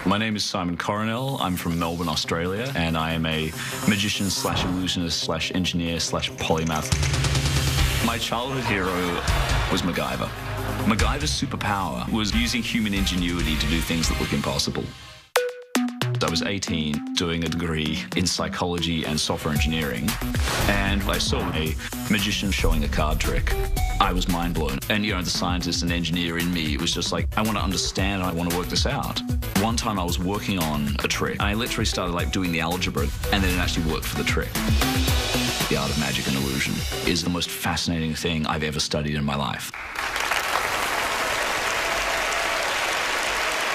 My name is Simon Coronel. I'm from Melbourne, Australia, and I am a magician slash illusionist slash engineer slash polymath. My childhood hero was MacGyver. MacGyver's superpower was using human ingenuity to do things that look impossible. I was 18, doing a degree in psychology and software engineering, and I saw a magician showing a card trick. I was mind blown. And, you know, the scientist and engineer in me, it was just like, I want to understand, I want to work this out. One time I was working on a trick, and I literally started like doing the algebra, and then it actually worked for the trick. The art of magic and illusion is the most fascinating thing I've ever studied in my life.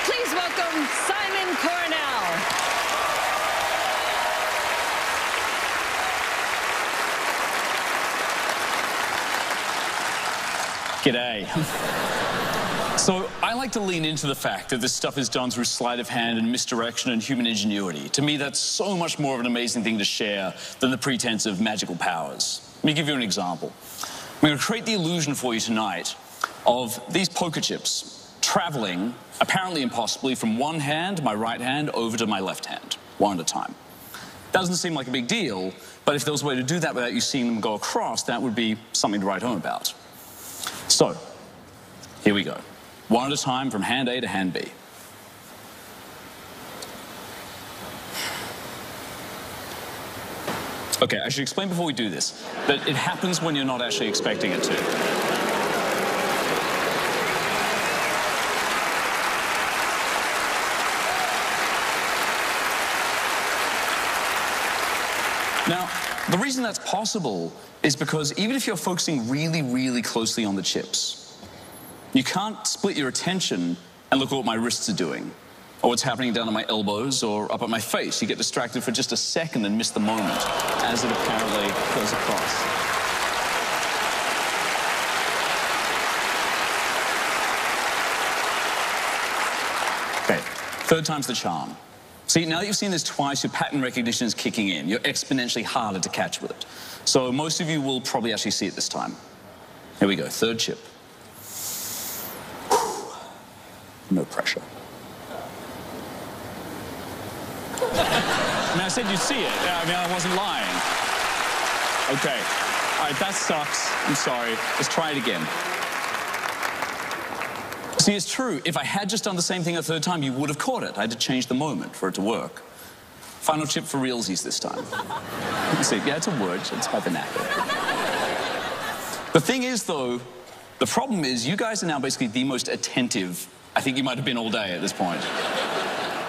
Please welcome Simon Coronel. G'day. So I like to lean into the fact that this stuff is done through sleight of hand and misdirection and human ingenuity. To me, that's so much more of an amazing thing to share than the pretense of magical powers. Let me give you an example. I'm going to create the illusion for you tonight of these poker chips traveling, apparently impossibly, from one hand, my right hand, over to my left hand, one at a time. Doesn't seem like a big deal, but if there was a way to do that without you seeing them go across, that would be something to write home about. So, here we go. One at a time from hand A to hand B. Okay, I should explain before we do this that it happens when you're not actually expecting it to. Now, the reason that's possible is because even if you're focusing really, really closely on the chips, you can't split your attention and look at what my wrists are doing, or what's happening down at my elbows or up at my face. You get distracted for just a second and miss the moment as it apparently goes across. Okay, third time's the charm. See, now that you've seen this twice, your pattern recognition is kicking in. You're exponentially harder to catch with it. So most of you will probably actually see it this time. Here we go, third chip. No pressure. I mean, I said you'd see it. I mean, I wasn't lying. Okay. All right, that sucks. I'm sorry. Let's try it again. See, it's true. If I had just done the same thing a third time, you would have caught it. I had to change the moment for it to work. Final chip for realsies this time. You see, yeah, it's a word. It's by vernacular. The thing is, though, the problem is you guys are now basically the most attentive I think you might have been all day at this point.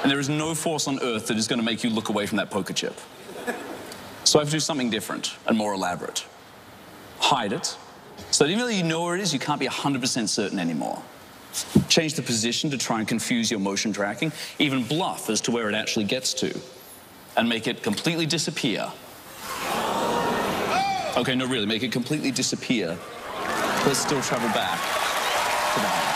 And there is no force on earth that is going to make you look away from that poker chip. So I have to do something different and more elaborate. Hide it. So that even though you know where it is, you can't be 100% certain anymore. Change the position to try and confuse your motion tracking. Even bluff as to where it actually gets to. And make it completely disappear. Okay, no, really, make it completely disappear. But still travel back to the hand.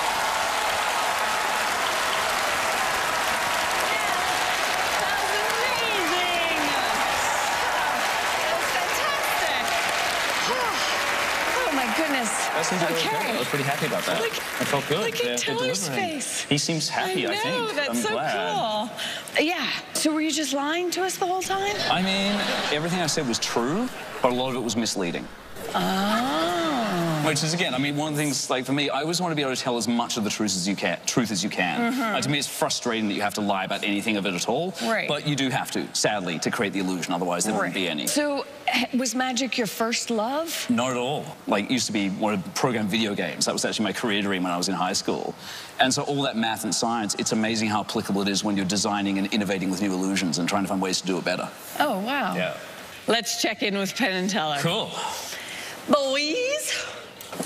Okay. I was pretty happy about that. I felt good. Look at Tiller's face. He seems happy, I think. That's I'm so glad. Cool. Yeah. So were you just lying to us the whole time? I mean, everything I said was true, but a lot of it was misleading. Oh. Which is, again, I mean, one of the things, like, for me, I always want to be able to tell as much of the truth as you can. To me, it's frustrating that you have to lie about anything of it at all. Right. But you do have to, sadly, to create the illusion. Otherwise, there wouldn't be any. So, was magic your first love? Not at all. Like, it used to be one of the program video games. That was actually my career dream when I was in high school. And so all that math and science, it's amazing how applicable it is when you're designing and innovating with new illusions and trying to find ways to do it better. Oh, wow. Yeah. Let's check in with Penn and Teller. Cool. Boys?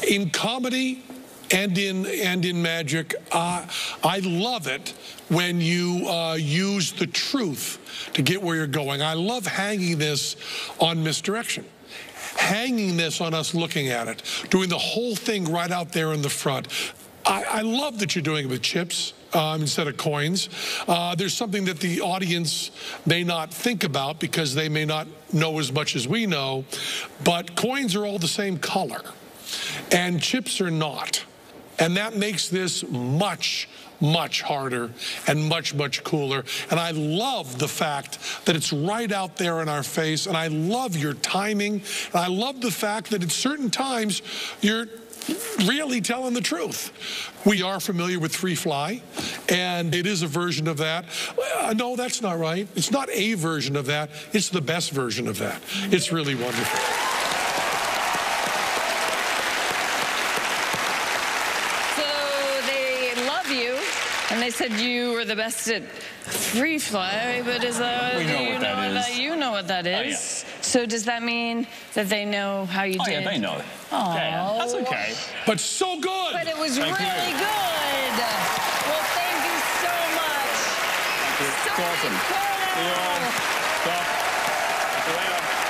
In comedy and in magic, I love it when you use the truth to get where you're going. I love hanging this on misdirection, hanging this on us looking at it, doing the whole thing right out there in the front. I love that you're doing it with chips instead of coins. There's something that the audience may not think about because they may not know as much as we know, but coins are all the same color, and chips are not. And that makes this much, much harder and much, much cooler. And I love the fact that it's right out there in our face. And I love your timing. And I love the fact that at certain times you're really telling the truth. We are familiar with Free Fly, and it is a version of that. No, that's not right. It's not a version of that. It's the best version of that. It's really wonderful. And they said you were the best at Free Fly, but is that... We know what that is. You know what that is. Oh, yeah. So does that mean that they know how you did? Oh, yeah, they know it. Oh. Yeah, that's okay. But so good! But it was really good. Well, thank you so much. Thank you. It's awesome. Coronel. See you all. Stop. See you later.